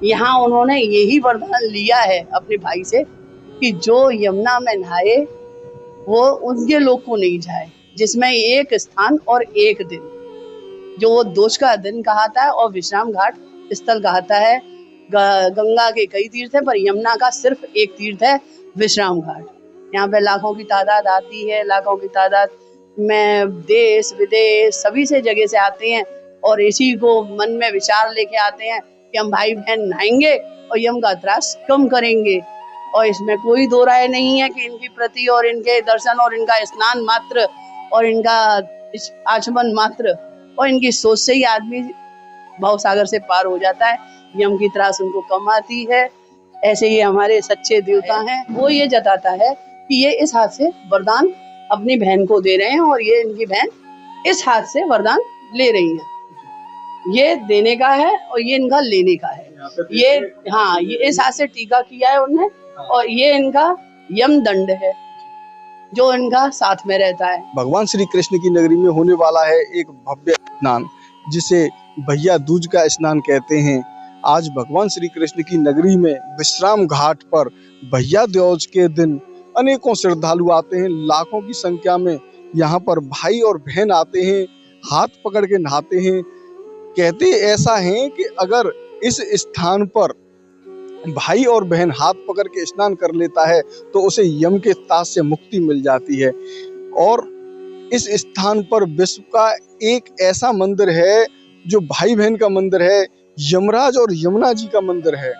यहाँ उन्होंने यही वरदान लिया है अपने भाई से कि जो यमुना में नहाए वो उनके लोक को नहीं जाए, जिसमें एक स्थान और एक दिन, जो वो दोष का दिन कहता है और विश्राम घाट स्थल कहता है। गंगा के कई तीर्थ है पर यमुना का सिर्फ एक तीर्थ है, विश्राम घाट। यहाँ पे लाखों की तादाद आती है, लाखों की तादाद में देश विदेश सभी से जगह से आते हैं और इसी को मन में विचार लेके आते हैं कि हम भाई बहन नहाएंगे और यम का त्रास कम करेंगे। और इसमें कोई दो राय नहीं है कि इनकी प्रति और इनके दर्शन और इनका स्नान मात्र और इनका आचमन मात्र और इनकी सोच से ही आदमी भवसागर से पार हो जाता है, यम की त्रास उनको कम आती है। ऐसे ही हमारे सच्चे देवता हैं, वो ये जताता है कि ये इस हाथ से वरदान अपनी बहन को दे रहे हैं और ये इनकी बहन इस हाथ से वरदान ले रही है। ये देने का है और ये इनका लेने का है। ये हाँ, ये इस हाथ से टीका किया है उन्हें और ये इनका यम दंड है जो इनका साथ में रहता है। भगवान श्री कृष्ण की नगरी में होने वाला है एक भव्य स्नान, जिसे भैया दूज का स्नान कहते हैं। आज भगवान श्री कृष्ण की नगरी में विश्राम घाट पर भैया दूज के दिन अनेकों श्रद्धालु आते हैं। लाखों की संख्या में यहाँ पर भाई और बहन आते हैं, हाथ पकड़ के नहाते हैं। कहते ऐसा है कि अगर इस स्थान पर भाई और बहन हाथ पकड़ के स्नान कर लेता है तो उसे यम के ताज से मुक्ति मिल जाती है। और इस स्थान पर विश्व का एक ऐसा मंदिर है जो भाई बहन का मंदिर है, यमराज और यमुना जी का मंदिर है।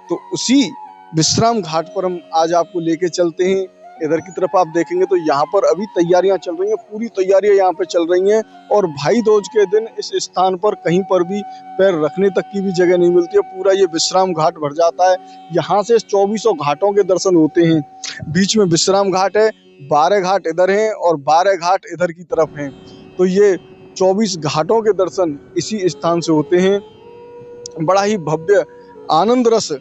तो उसी विश्राम घाट पर हम आज आपको लेके चलते हैं। इधर की तरफ आप देखेंगे तो यहाँ पर अभी तैयारियां चल रही हैं, पूरी तैयारियां यहाँ पे चल रही हैं। और भाई दूज के दिन इस स्थान पर कहीं पर भी पैर रखने तक की भी जगह नहीं मिलती है, पूरा ये विश्राम घाट भर जाता है। यहाँ से 2400 घाटों के दर्शन होते हैं। बीच में विश्राम घाट है, 12 घाट इधर हैं और 12 घाट इधर की तरफ हैं। तो ये 24 घाटों के दर्शन इसी स्थान से होते हैं। बड़ा ही भव्य आनंद रस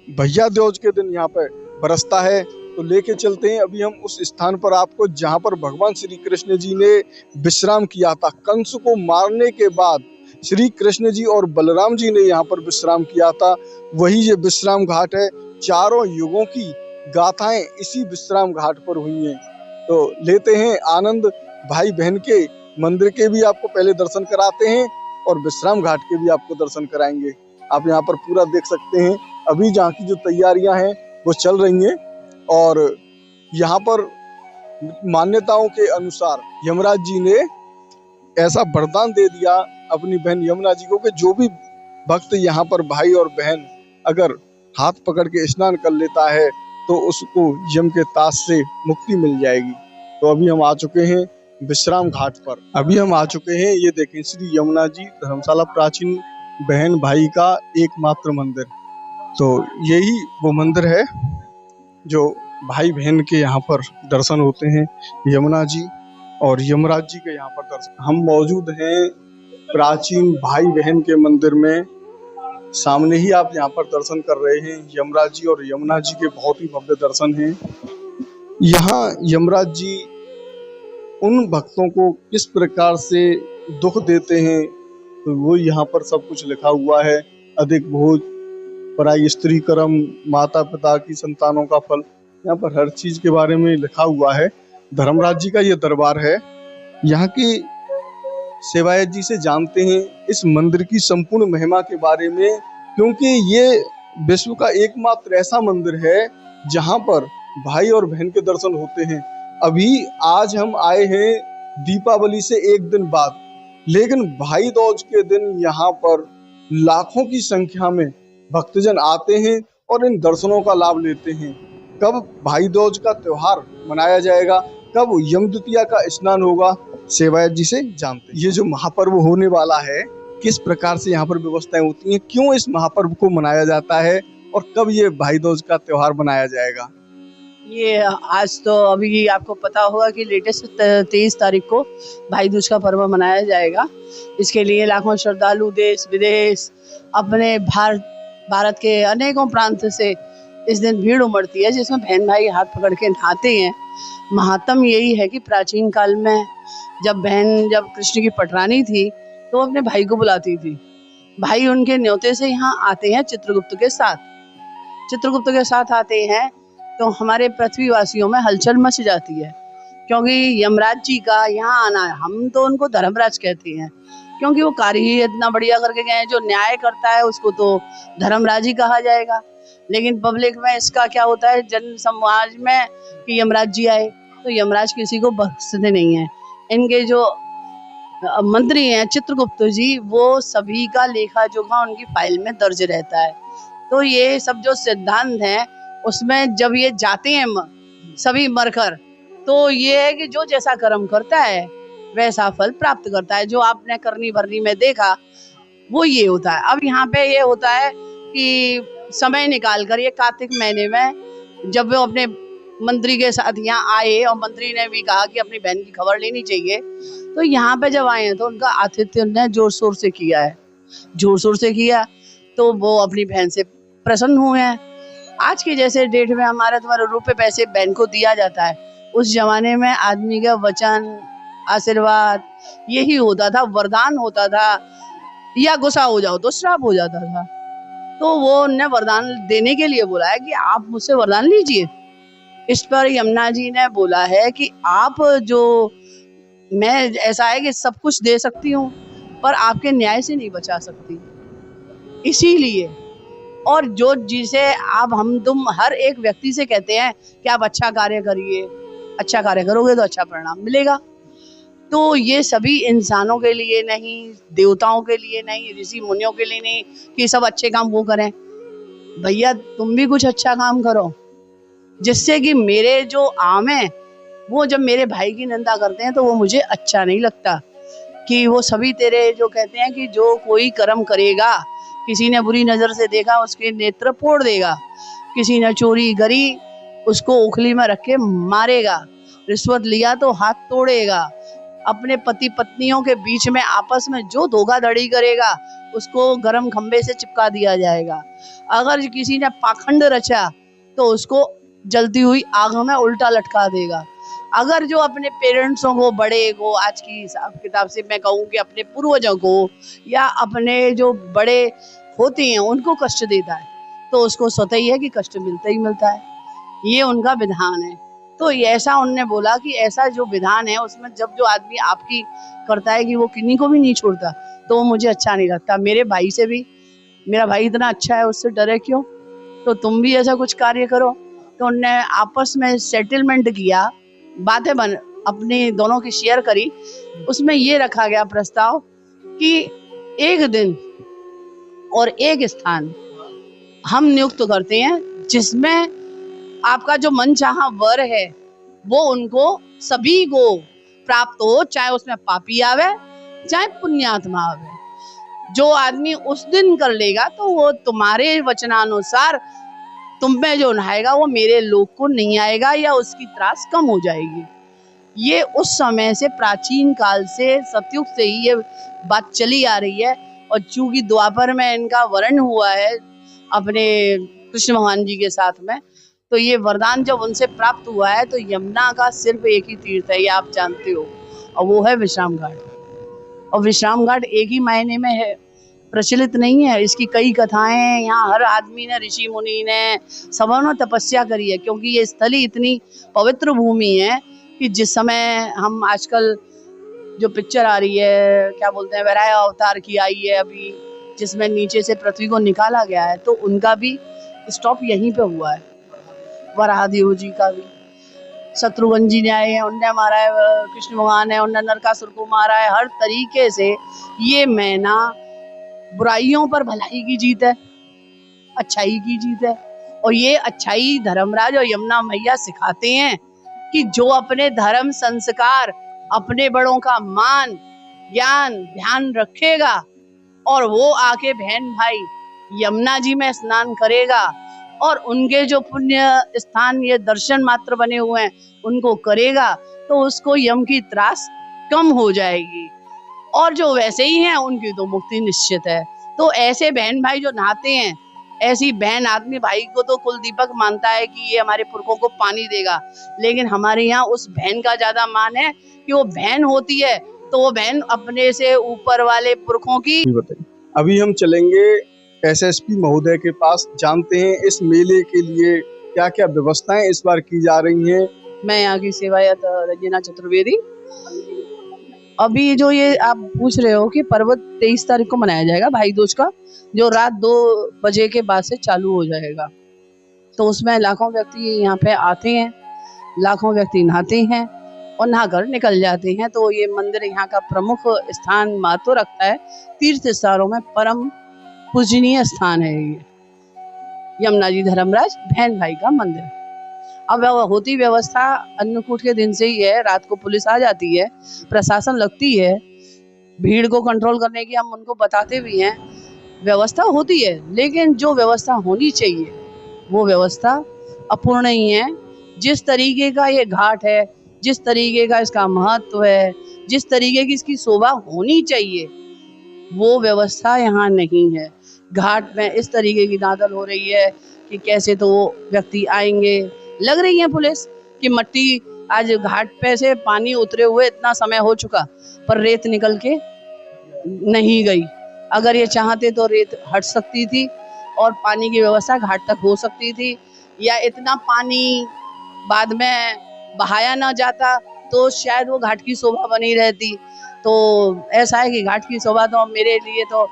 भैया दूज के दिन यहाँ पे बरसता है। तो लेके चलते हैं अभी हम उस स्थान पर आपको जहाँ पर भगवान श्री कृष्ण जी ने विश्राम किया था। कंस को मारने के बाद श्री कृष्ण जी और बलराम जी ने यहाँ पर विश्राम किया था, वही ये विश्राम घाट है। चारों युगों की गाथाएं इसी विश्राम घाट पर हुई हैं। तो लेते हैं आनंद, भाई बहन के मंदिर के भी आपको पहले दर्शन कराते हैं और विश्राम घाट के भी आपको दर्शन कराएंगे। आप यहाँ पर पूरा देख सकते हैं अभी जहाँ की जो तैयारियां हैं वो चल रही हैं। और यहाँ पर मान्यताओं के अनुसार यमराज जी ने ऐसा वरदान दे दिया अपनी बहन यमुना जी को कि जो भी भक्त यहाँ पर भाई और बहन अगर हाथ पकड़ के स्नान कर लेता है तो उसको यम के ताज से मुक्ति मिल जाएगी। तो अभी हम आ चुके हैं विश्राम घाट पर। अभी हम आ चुके हैं, ये देखें श्री यमुना जी धर्मशाला, प्राचीन बहन भाई का एकमात्र मंदिर। तो यही वो मंदिर है जो भाई बहन के यहाँ पर दर्शन होते हैं, यमुना जी और यमराज जी के यहाँ पर दर्शन। हम मौजूद हैं प्राचीन भाई बहन के मंदिर में। सामने ही आप यहाँ पर दर्शन कर रहे हैं, यमराज जी और यमुना जी के बहुत ही भव्य दर्शन हैं। यहाँ यमराज जी उन भक्तों को किस प्रकार से दुख देते हैं तो वो यहाँ पर सब कुछ लिखा हुआ है। अधिक भोज, पराई स्त्री कर्म, माता पिता की संतानों का फल, यहाँ पर हर चीज के बारे में लिखा हुआ है। धर्मराज जी का ये दरबार है। यहाँ की सेवायत जी से जानते हैं इस मंदिर की संपूर्ण महिमा के बारे में, क्योंकि ये विश्व का एकमात्र ऐसा मंदिर है जहाँ पर भाई और बहन के दर्शन होते हैं। अभी आज हम आए हैं दीपावली से एक दिन बाद, लेकिन भाई दूज के दिन यहाँ पर लाखों की संख्या में भक्तजन आते हैं और इन दर्शनों का लाभ लेते हैं। कब भाई दूज का त्योहार मनाया जाएगा, कब यम द्वितीया का स्नान होगा, सेवायत जी से जानते हैं। ये जो महापर्व होने वाला है किस प्रकार से यहाँ पर व्यवस्थाएं होती हैं, क्यों इस महापर्व को मनाया जाता है और कब ये भाई दूज का त्योहार मनाया जाएगा। ये आज तो अभी आपको पता होगा कि लेटेस्ट 23 तारीख को भाई दूज का पर्व मनाया जाएगा। इसके लिए लाखों श्रद्धालु देश विदेश अपने भारत के अनेकों प्रांत से इस दिन भीड़ उमड़ती है, जिसमें बहन भाई हाथ पकड़ के नहाते हैं। महात्म यही है कि प्राचीन काल में जब कृष्ण की पटरानी थी तो वो अपने भाई को बुलाती थी भाई उनके न्योते से यहाँ आते हैं चित्रगुप्त के साथ। चित्रगुप्त के साथ आते हैं तो हमारे पृथ्वीवासियों में हलचल मच जाती है, क्योंकि यमराज जी का यहाँ आना है। हम तो उनको धर्मराज कहते हैं, क्योंकि वो कार्य ही इतना बढ़िया करके गए हैं। जो न्याय करता है उसको तो धर्मराज ही कहा जाएगा। लेकिन पब्लिक में इसका क्या होता है, जन समाज में, कि यमराज जी आए, तो यमराज किसी को बख्शते नहीं है। इनके जो मंत्री हैं चित्रगुप्त जी, वो सभी का लेखा जोखा उनकी फाइल में दर्ज रहता है। तो ये सब जो सिद्धांत हैं उसमें जब ये जाते हैं सभी मरकर, तो ये है कि जो जैसा कर्म करता है वैसा फल प्राप्त करता है। जो आपने करनी भरनी में देखा वो ये होता है। अब यहाँ पे ये होता है कि समय निकाल कर ये कार्तिक महीने में जब वो अपने मंत्री के साथ यहाँ आए और मंत्री ने भी कहा कि अपनी बहन की खबर लेनी चाहिए, तो यहाँ पे जब आए हैं तो उनका आतिथ्य उन्होंने जोर शोर से किया है। जोर शोर से किया तो वो अपनी बहन से प्रसन्न हुए हैं। आज के जैसे डेट में हमारे तुम्हारे रुपए पैसे बहन को दिया जाता है, उस जमाने में आदमी का वचन, आशीर्वाद यही होता था, वरदान होता था, या गुस्सा हो जाओ तो श्राप हो जाता था। तो वो उन्हें वरदान देने के लिए बोला है कि आप मुझसे वरदान लीजिए। इस पर यमुना जी ने बोला है कि आप जो, मैं ऐसा है कि सब कुछ दे सकती हूँ पर आपके न्याय से नहीं बचा सकती, इसीलिए। और जो जिसे आप हम तुम हर एक व्यक्ति से कहते हैं कि आप अच्छा कार्य करिए, अच्छा कार्य करोगे तो अच्छा परिणाम मिलेगा। तो ये सभी इंसानों के लिए नहीं, देवताओं के लिए नहीं, ऋषि मुनियों के लिए नहीं कि सब अच्छे काम वो करें। भैया तुम भी कुछ अच्छा काम करो, जिससे कि मेरे जो आम है वो जब मेरे भाई की निंदा करते हैं तो वो मुझे अच्छा नहीं लगता। कि वो सभी तेरे जो कहते हैं कि जो कोई कर्म करेगा, किसी ने बुरी नजर से देखा उसके नेत्र फोड़ देगा, किसी ने चोरी करी उसको उखली में रख के मारेगा, रिश्वत लिया तो हाथ तोड़ेगा, अपने पति पत्नियों के बीच में आपस में जो धोखाधड़ी करेगा उसको गरम खंबे से चिपका दिया जाएगा, अगर किसी ने पाखंड रचा तो उसको जलती हुई आग में उल्टा लटका देगा, अगर जो अपने पेरेंट्सों को, बड़े को, आज की हिसाब किताब से मैं कहूँ कि अपने पूर्वजों को या अपने जो बड़े होते हैं उनको कष्ट देता है तो उसको स्वतः ही है कि कष्ट मिलता ही मिलता है। ये उनका विधान है। तो ऐसा उनने बोला कि ऐसा जो विधान है उसमें जब जो आदमी आपकी करता है कि वो किन्हीं को भी नहीं छोड़ता, तो वो मुझे अच्छा नहीं लगता। मेरे भाई से भी, मेरा भाई इतना अच्छा है, उससे डरे क्यों? तो तुम भी ऐसा कुछ कार्य करो। तो उनने आपस में सेटलमेंट किया, बातें बन अपनी दोनों की शेयर करी। उसमें ये रखा गया प्रस्ताव कि एक दिन और एक स्थान हम नियुक्त करते हैं जिसमें आपका जो मनचाहा वर है वो उनको सभी को प्राप्त हो, चाहे उसमें पापी आवे चाहे पुण्यात्मा आवे। जो आदमी उस दिन कर लेगा तो वो तुम्हारे वचनानुसार तुम में जो नहाएगा वो मेरे लोक को नहीं आएगा या उसकी त्रास कम हो जाएगी। ये उस समय से, प्राचीन काल से, सतयुग से ही ये बात चली आ रही है। और चूंकि द्वापर में इनका वर्ण हुआ है अपने कृष्ण भगवान जी के साथ में, तो ये वरदान जब उनसे प्राप्त हुआ है तो यमुना का सिर्फ एक ही तीर्थ है, ये आप जानते हो, और वो है विश्राम घाट। और विश्राम घाट एक ही मायने में है, प्रचलित नहीं है। इसकी कई कथाएं हैं। यहाँ हर आदमी ने, ऋषि मुनि ने, सबों ने तपस्या करी है, क्योंकि ये स्थली इतनी पवित्र भूमि है कि जिस समय हम आजकल जो पिक्चर आ रही है, क्या बोलते हैं, वराह अवतार की आई है अभी, जिसमें नीचे से पृथ्वी को निकाला गया है, तो उनका भी स्टॉप यहीं पे हुआ है। वराहदेव जी का भी, शत्रुघ्न जी ने आए हैं, उनने मारा है, कृष्ण भगवान है, उनने नरकासुर को मारा है। हर तरीके से ये महीना बुराइयों पर भलाई की जीत है, अच्छाई की जीत है। और ये अच्छाई धर्मराज और यमुना मैया सिखाते हैं कि जो अपने धर्म संस्कार, अपने बड़ों का मान, ज्ञान, ध्यान रखेगा और वो आके बहन भाई यमुना जी में स्नान करेगा और उनके जो पुण्य स्थान, ये दर्शन मात्र बने हुए हैं, उनको करेगा, तो उसको यम की त्रास कम हो जाएगी। और जो वैसे ही हैं उनकी तो मुक्ति निश्चित है। तो ऐसे बहन भाई जो नहाते हैं, ऐसी बहन, आदमी भाई को तो कुल दीपक मानता है कि ये हमारे पुरखों को पानी देगा, लेकिन हमारे यहाँ उस बहन का ज्यादा मान है कि वो बहन होती है तो वो बहन अपने से ऊपर वाले पुरखों की अभी हम चलेंगे एसएसपी महोदय के पास, जानते हैं इस मेले के लिए क्या क्या व्यवस्थाएं इस बार की जा रही हैं। मैं यहाँ की सेवायत रंजना चतुर्वेदी। अभी जो ये आप पूछ रहे हो कि पर्व 23 तारीख को मनाया जाएगा भाई दूज का, जो रात 2 बजे के बाद से चालू हो जाएगा। तो उसमें लाखों व्यक्ति यहाँ पे आते हैं, लाखों व्यक्ति नहाते हैं और नहाकर निकल जाते हैं। तो ये मंदिर यहाँ का प्रमुख स्थान महत्व रखता है। तीर्थ स्थानों में परम पूजनीय स्थान है ये यमुना जी धर्मराज बहन भाई का मंदिर। अब होती व्यवस्था अन्नकूट के दिन से ही है। रात को पुलिस आ जाती है, प्रशासन लगती है, भीड़ को कंट्रोल करने की हम उनको बताते भी हैं, व्यवस्था होती है। लेकिन जो व्यवस्था होनी चाहिए वो व्यवस्था अपूर्ण ही है। जिस तरीके का ये घाट है, जिस तरीके का इसका महत्व है, जिस तरीके की इसकी शोभा होनी चाहिए, वो व्यवस्था यहाँ नहीं है। घाट में इस तरीके की दादल हो रही है कि कैसे तो वो व्यक्ति आएंगे, लग रही है पुलिस कि मट्टी आज घाट पे से पानी उतरे हुए इतना समय हो चुका पर रेत निकल के नहीं गई। अगर ये चाहते तो रेत हट सकती थी और पानी की व्यवस्था घाट तक हो सकती थी, या इतना पानी बाद में बहाया ना जाता तो शायद वो घाट की शोभा बनी रहती। तो ऐसा है कि घाट की शोभा तो मेरे लिए तो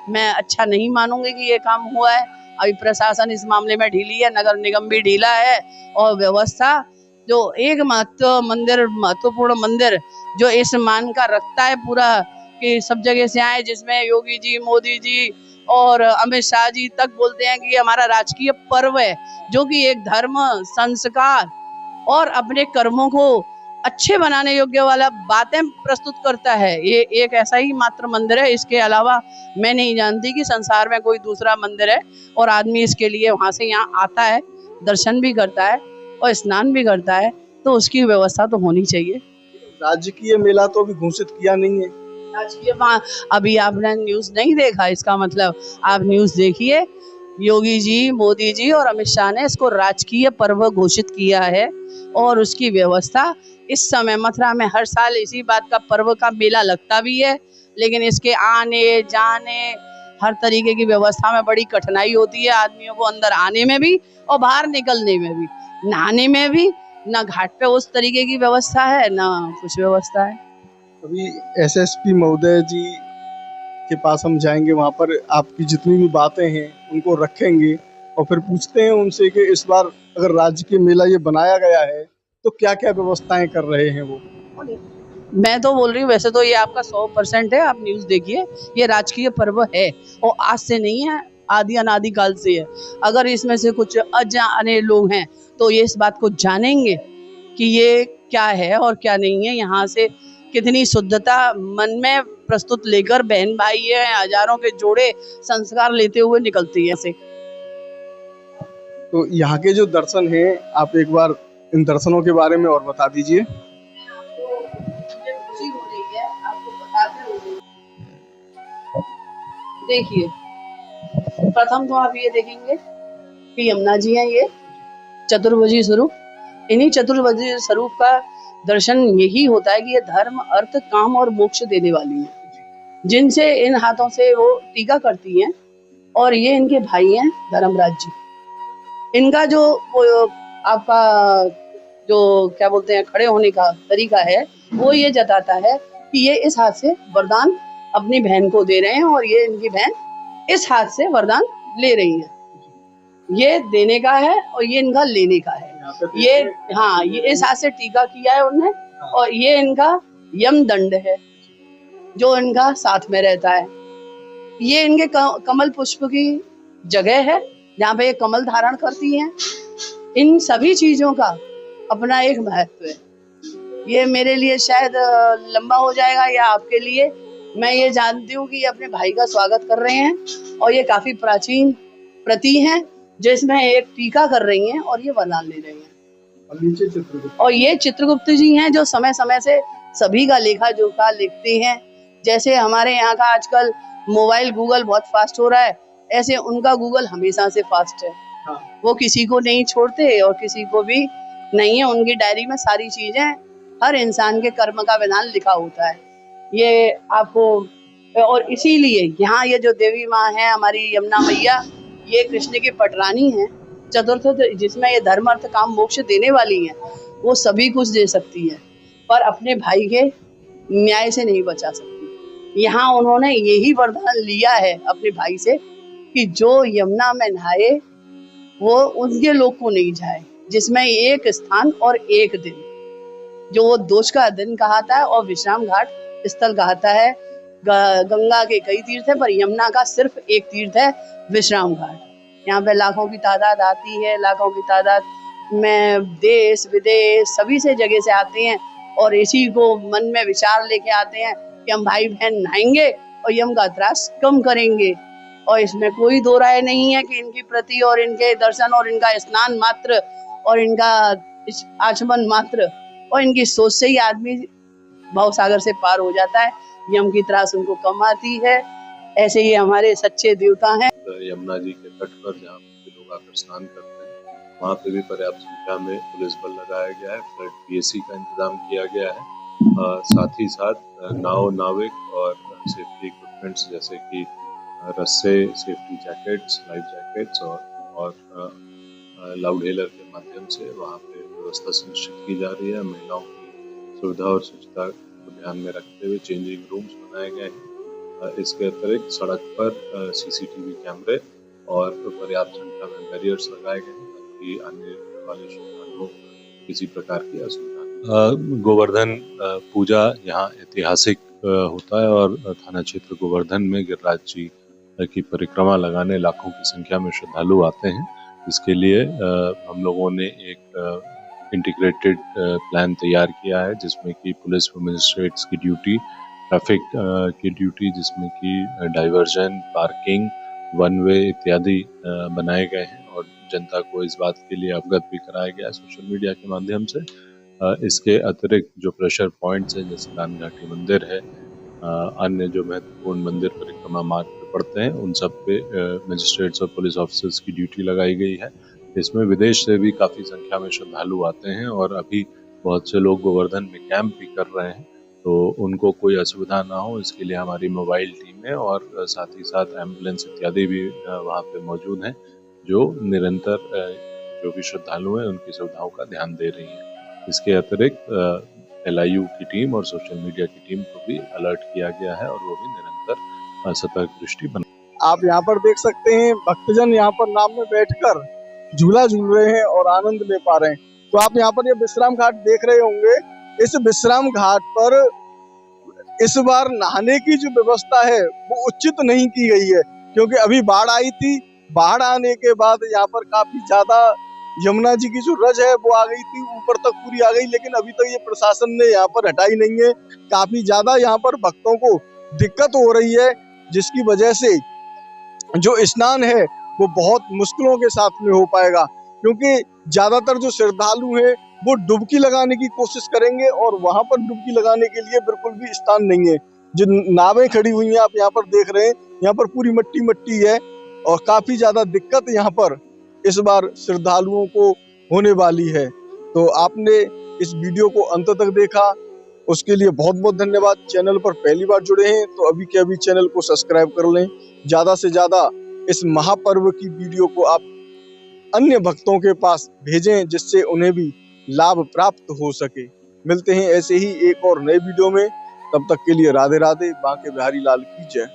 मैं अच्छा नहीं मानूंगी कि ये काम हुआ है। अभी प्रशासन इस मामले में ढीली है, नगर निगम भी ढीला है और व्यवस्था जो एक महत्वपूर्ण मंदिर जो इस मान का रखता है पूरा कि सब जगह से आए, जिसमें योगी जी, मोदी जी और अमित शाह जी तक बोलते हैं कि हमारा राजकीय पर्व है, जो कि एक धर्म, संस्कार और अपने कर्मों को अच्छे बनाने योग्य वाला बातें प्रस्तुत करता है। ये एक ऐसा ही मात्र मंदिर है। इसके अलावा मैं नहीं जानती कि संसार में कोई दूसरा मंदिर है और आदमी इसके लिए वहां से यहाँ आता है, दर्शन भी करता है और स्नान भी करता है। तो उसकी व्यवस्था तो होनी चाहिए। राजकीय मेला तो अभी घोषित किया नहीं है। राजकीय अभी आपने न्यूज नहीं देखा, इसका मतलब आप न्यूज देखिए। योगी जी, मोदी जी और अमित शाह ने इसको राजकीय पर्व घोषित किया है और उसकी व्यवस्था इस समय मथुरा में हर साल इसी बात का पर्व का मेला लगता भी है, लेकिन इसके आने जाने हर तरीके की व्यवस्था में बड़ी कठिनाई होती है आदमियों को, अंदर आने में भी और बाहर निकलने में भी, नहाने में भी। ना घाट पे उस तरीके की व्यवस्था है, ना कुछ व्यवस्था है। अभी एसएसपी महोदय जी के पास हम जाएंगे, वहाँ पर आपकी जितनी भी बातें हैं उनको रखेंगे और फिर पूछते हैं उनसे कि इस बार अगर राज्य के मेला ये बनाया गया है तो क्या क्या व्यवस्थाएं कर रहे हैं वो। मैं तो बोल रही हूँ वैसे तो ये आपका 100% है। आप न्यूज देखिए, ये राजकीय पर्व है और आज से नहीं है, आदि अनादि काल से है। अगर इसमें से कुछ अनजाने लोग हैं तो ये इस बात को जानेंगे कि ये क्या है और क्या नहीं है। यहाँ से कितनी शुद्धता मन में प्रस्तुत लेकर बहन भाई है, हजारों के जोड़े संस्कार लेते हुए निकलती है से। तो यहाँ के जो दर्शन हैं, आप एक बार इन दर्शनों के बारे में और बता दीजिए। देखिए, प्रथम तो आप ये देखेंगे कि यमुना जी हैं, ये चतुर्भुजी स्वरूप। इन्हीं चतुर्भुजी स्वरूप का दर्शन यही होता है कि ये धर्म, अर्थ, काम और मोक्ष देने वाली है, जिनसे इन हाथों से वो टीका करती हैं। और ये इनके भाई हैं धर्मराज जी। इनका जो आपका जो क्या बोलते हैं खड़े होने का तरीका है, वो ये जताता है कि ये इस हाथ से वरदान अपनी बहन को दे रहे हैं और ये इनकी बहन इस हाथ से वरदान ले रही है। ये देने का है और ये इनका लेने का है। ये हाँ, ये इस हाथ से टीका किया है उन्होंने और ये इनका यम दंड है जो इनका साथ में रहता है। ये इनके कमल पुष्प की जगह है जहाँ पे ये कमल धारण करती हैं। इन सभी चीजों का अपना एक महत्व है। ये मेरे लिए शायद लंबा हो जाएगा या आपके लिए, मैं ये जानती हूँ कि ये अपने भाई का स्वागत कर रहे हैं और ये काफी प्राचीन प्रति हैं जो इसमें एक टीका कर रही हैं और ये वरदान ले रही हैं। और ये चित्रगुप्त जी हैं जो समय समय से सभी का लेखा जोखा लिखते हैं। जैसे हमारे यहाँ का आजकल मोबाइल गूगल बहुत फास्ट हो रहा है, ऐसे उनका गूगल हमेशा से फास्ट है। वो किसी को नहीं छोड़ते और किसी को भी नहीं है। उनकी डायरी में सारी चीजें, हर इंसान के कर्म का विधान लिखा होता है। ये आपको और इसीलिए यहाँ ये जो देवी माँ है हमारी यमुना मैया, ये कृष्ण की पटरानी है चतुर्थ, जिसमें ये धर्म अर्थ काम मोक्ष देने वाली है। वो सभी कुछ दे सकती है पर अपने भाई के न्याय से नहीं बचा सकती। यहाँ उन्होंने यही वरदान लिया है अपने भाई से कि जो यमुना में नहाए वो उनके लोक को नहीं जाए, जिसमें एक स्थान और एक दिन, जो वो दोष का दिन कहता है और विश्राम घाट स्थल कहता है। गंगा के कई तीर्थ है पर यमुना का सिर्फ एक तीर्थ है, विश्राम घाट। यहाँ पे लाखों की तादाद आती है, लाखों की तादाद में देश विदेश सभी से जगह से आते हैं और इसी को मन में विचार लेके आते हैं कि हम भाई बहन नहाएंगे और यम का त्रास कम करेंगे। और इसमें कोई दो राय नहीं है कि इनकी प्रति और इनके दर्शन और इनका स्नान मात्र और इनका आचमन मात्र और इनकी सोच से ही आदमी भवसागर से पार हो जाता है, यम की त्रास उनको कम आती है। ऐसे ही हमारे सच्चे देवता हैं। यमुना जी के तट पर जहाँ पे लोग आकर स्नान करते हैं, वहाँ पे भी पर्याप्त संख्या में पुलिस बल लगाया गया है, फ्लड पीएसी का इंतजाम किया गया है। साथ ही साथ नाविक और सेफ्टी इक्विपमेंट्स जैसे कि रस्से, सेफ्टी जैकेट्स, लाइफ जैकेट्स और लाउड हेलर के माध्यम से वहाँ पे व्यवस्था सुनिश्चित की जा रही है। महिलाओं की सुविधा और स्वच्छता को ध्यान में रखते हुए चेंजिंग रूम्स बनाए गए हैं। इसके अतिरिक्त सड़क पर सीसीटीवी कैमरे और पर्याप्त संख्या में बैरियर्स लगाए गए हैं ताकि आने वाले श्रद्धालुओं को किसी प्रकार की असुविधा। गोवर्धन पूजा यहाँ ऐतिहासिक होता है और थाना क्षेत्र गोवर्धन में गिरिराज जी की परिक्रमा लगाने लाखों की संख्या में श्रद्धालु आते हैं। इसके लिए हम लोगों ने एक इंटीग्रेटेड प्लान तैयार किया है जिसमें कि पुलिस व मजिस्ट्रेट्स की ड्यूटी, ट्रैफिक की ड्यूटी जिसमें कि डाइवर्जन, पार्किंग, वन वे इत्यादि बनाए गए हैं और जनता को इस बात के लिए अवगत भी कराया गया है सोशल मीडिया के माध्यम से। इसके अतिरिक्त जो प्रेशर पॉइंट्स हैं जैसे दानघाटी मंदिर है, अन्य जो महत्वपूर्ण मंदिर परिक्रमा मार्ग पे पड़ते हैं, उन सब पे मजिस्ट्रेट्स और पुलिस ऑफिसर्स की ड्यूटी लगाई गई है। इसमें विदेश से भी काफ़ी संख्या में श्रद्धालु आते हैं और अभी बहुत से लोग गोवर्धन में कैंप भी कर रहे हैं, तो उनको कोई असुविधा ना हो इसके लिए हमारी मोबाइल टीम है और साथ ही साथ एम्बुलेंस इत्यादि भी वहाँ पे मौजूद हैं जो निरंतर जो भी श्रद्धालु हैं उनकी सुविधाओं का ध्यान दे रही हैं। इसके अतिरिक्त LIU की टीम और सोशल मीडिया की टीम को भी अलर्ट किया गया है और वो भी निरंतर सतर्क दृष्टि बना। आप यहाँ पर देख सकते हैं भक्तजन यहाँ पर नाव में बैठकर झूला झूल रहे हैं और आनंद ले पा रहे हैं। तो आप यहाँ पर ये विश्राम घाट देख रहे होंगे। इस विश्राम घाट पर इस बार नहाने की जो व्यवस्था है वो उचित नहीं की गई है क्योंकि अभी बाढ़ आई थी। बाढ़ आने के बाद यहाँ पर काफी ज्यादा यमुना जी की जो रज है वो आ गई थी, ऊपर तक पूरी आ गई, लेकिन अभी तक ये प्रशासन ने यहाँ पर हटाई नहीं है। काफी ज्यादा यहाँ पर भक्तों को दिक्कत हो रही है जिसकी वजह से जो स्नान है वो बहुत मुश्किलों के साथ में हो पाएगा क्योंकि ज्यादातर जो श्रद्धालु हैं वो डुबकी लगाने की कोशिश करेंगे और वहां पर डुबकी लगाने के लिए बिल्कुल भी स्थान नहीं है। जो नावें खड़ी हुई हैं आप यहाँ पर देख रहे हैं, यहाँ पर पूरी मट्टी मट्टी है और काफी ज्यादा दिक्कत यहाँ पर इस बार श्रद्धालुओं को होने वाली है। तो आपने इस वीडियो को अंत तक देखा उसके लिए बहुत बहुत धन्यवाद। चैनल पर पहली बार जुड़े हैं तो अभी के अभी चैनल को सब्सक्राइब कर लें। ज्यादा से ज्यादा इस महापर्व की वीडियो को आप अन्य भक्तों के पास भेजें जिससे उन्हें भी लाभ प्राप्त हो सके। मिलते हैं ऐसे ही एक और नए वीडियो में, तब तक के लिए राधे राधे। बांके बिहारी लाल की जय।